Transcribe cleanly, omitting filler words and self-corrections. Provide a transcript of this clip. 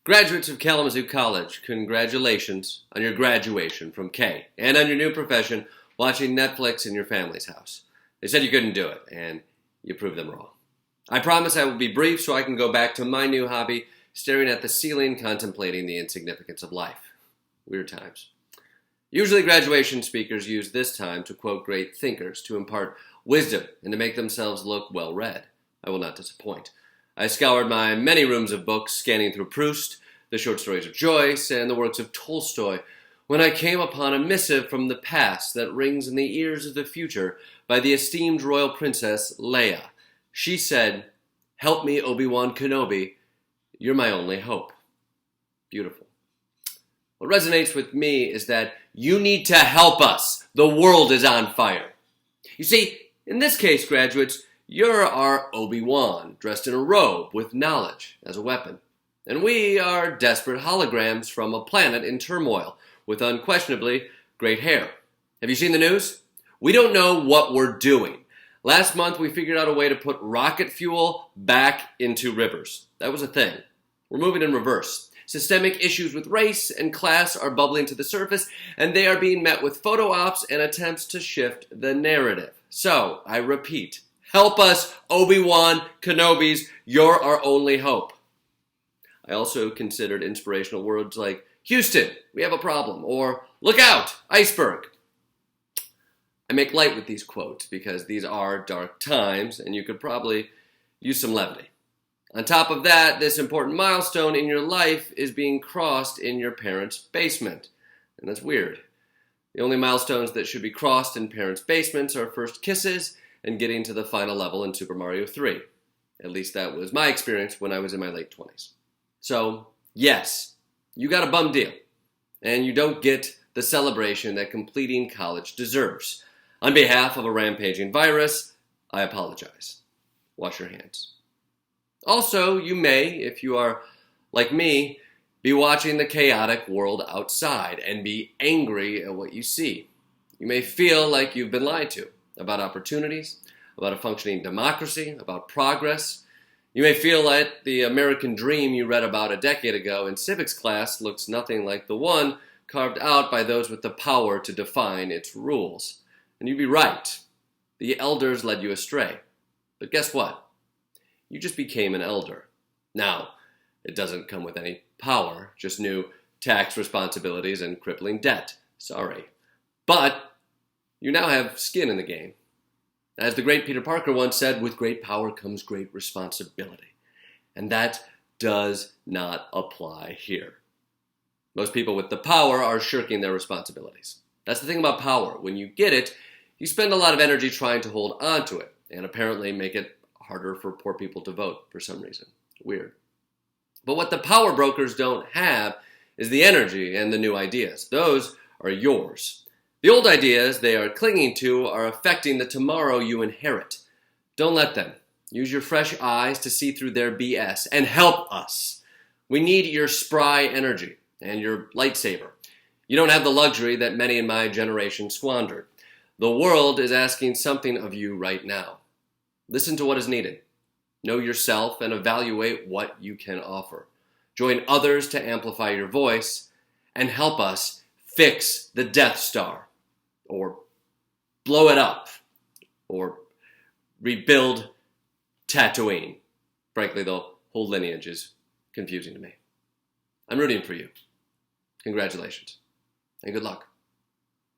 Graduates of Kalamazoo College, congratulations on your graduation from K and on your new profession, watching Netflix in your family's house. They said you couldn't do it, and you proved them wrong. I promise I will be brief so I can go back to my new hobby, staring at the ceiling, contemplating the insignificance of life. Weird times. Usually graduation speakers use this time to quote great thinkers, to impart wisdom, and to make themselves look well-read. I will not disappoint. I scoured my many rooms of books, scanning through Proust, the short stories of Joyce, and the works of Tolstoy, when I came upon a missive from the past that rings in the ears of the future by the esteemed royal princess Leia. She said, "Help me, Obi-Wan Kenobi. You're my only hope." Beautiful. What resonates with me is that you need to help us. The world is on fire. You see, in this case, graduates, you're our Obi-Wan, dressed in a robe with knowledge as a weapon. And we are desperate holograms from a planet in turmoil, with unquestionably great hair. Have you seen the news? We don't know what we're doing. Last month, we figured out a way to put rocket fuel back into rivers. That was a thing. We're moving in reverse. Systemic issues with race and class are bubbling to the surface, and they are being met with photo ops and attempts to shift the narrative. So, I repeat, help us, Obi-Wan Kenobis. You're our only hope. I also considered inspirational words like, Houston, we have a problem, or look out, iceberg. I make light with these quotes because these are dark times and you could probably use some levity. On top of that, this important milestone in your life is being crossed in your parents' basement. And that's weird. The only milestones that should be crossed in parents' basements are first kisses and getting to the final level in Super Mario 3. At least that was my experience when I was in my late 20s. So, yes, you got a bum deal, and you don't get the celebration that completing college deserves. On behalf of a rampaging virus, I apologize. Wash your hands. Also, you may, if you are like me, be watching the chaotic world outside and be angry at what you see. You may feel like you've been lied to about opportunities, about a functioning democracy, about progress. You may feel like the American dream you read about a decade ago in civics class looks nothing like the one carved out by those with the power to define its rules. And you'd be right. The elders led you astray. But guess what? You just became an elder. Now, it doesn't come with any power, just new tax responsibilities and crippling debt. Sorry. But you now have skin in the game. As the great Peter Parker once said, with great power comes great responsibility. And that does not apply here. Most people with the power are shirking their responsibilities. That's the thing about power. When you get it, you spend a lot of energy trying to hold on to it, and apparently make it harder for poor people to vote for some reason. Weird. But what the power brokers don't have is the energy and the new ideas. Those are yours. The old ideas they are clinging to are affecting the tomorrow you inherit. Don't let them. Use your fresh eyes to see through their BS and help us. We need your spry energy and your lightsaber. You don't have the luxury that many in my generation squandered. The world is asking something of you right now. Listen to what is needed. Know yourself and evaluate what you can offer. Join others to amplify your voice and help us fix the Death Star. Or blow it up, or rebuild Tatooine. Frankly, the whole lineage is confusing to me. I'm rooting for you. Congratulations, and good luck.